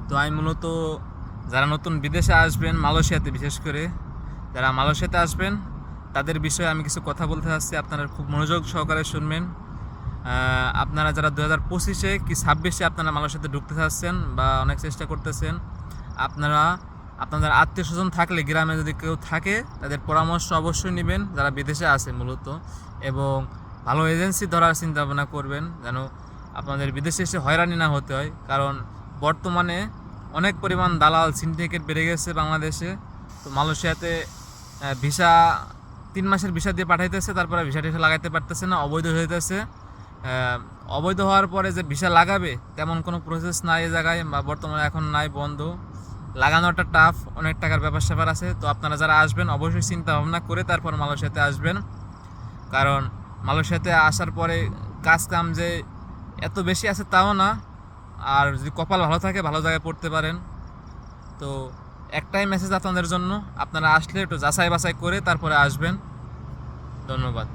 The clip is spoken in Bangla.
তো আমি মূলত যারা নতুন বিদেশে আসবেন, মালয়েশিয়াতে বিশেষ করে যারা মালয়েশিয়াতে আসবেন তাদের বিষয়ে আমি কিছু কথা বলতে চাচ্ছি, আপনারা খুব মনোযোগ সহকারে শুনবেন। আপনারা যারা 2025-এ কি 26-এ আপনারা মালয়েশিয়াতে ঢুকতে চাচ্ছেন বা অনেক চেষ্টা করতেছেন, আপনারা আপনাদের আত্মীয় স্বজন থাকলে গ্রামে যদি কেউ থাকে তাদের পরামর্শ অবশ্যই নেবেন যারা বিদেশে আছে মূলত, এবং ভালো এজেন্সি ধরার চিন্তা ভাবনা করবেন যেন আপনাদের বিদেশে এসে হয়রানি না হতে হয়। কারণ বর্তমানে অনেক পরিমাণ দালাল সিন্ডিকেট বেড়ে গেছে বাংলাদেশে। তো মালয়েশিয়াতে ভিসা 3 মাসের ভিসা দিয়ে পাঠাইতেছে, তারপরে ভিসা টিসা লাগাইতে পারতেছে না, অবৈধ হইতেছে। অবৈধ হওয়ার পরে যে ভিসা লাগাবে তেমন কোনো প্রসেস নাই এই জায়গায়, বা বর্তমানে এখন নাই, বন্ধ। লাগানোটা টাফ, অনেক টাকার ব্যাপার স্যাপার আছে। তো আপনারা যারা আসবেন অবশ্যই চিন্তা ভাবনা করে তারপর মালয়েশিয়াতে আসবেন, কারণ মালয়েশিয়াতে আসার পরে কাজ কাম যে এত বেশি আছে তাও না, আর যদি কপাল ভালো থাকে ভালো জায়গায় পড়তে পারেন। তো একটাই মেসেজ আপনাদের জন্য, আপনারা আসলে একটু যাচাই বাছাই করে তারপরে আসবেন। ধন্যবাদ।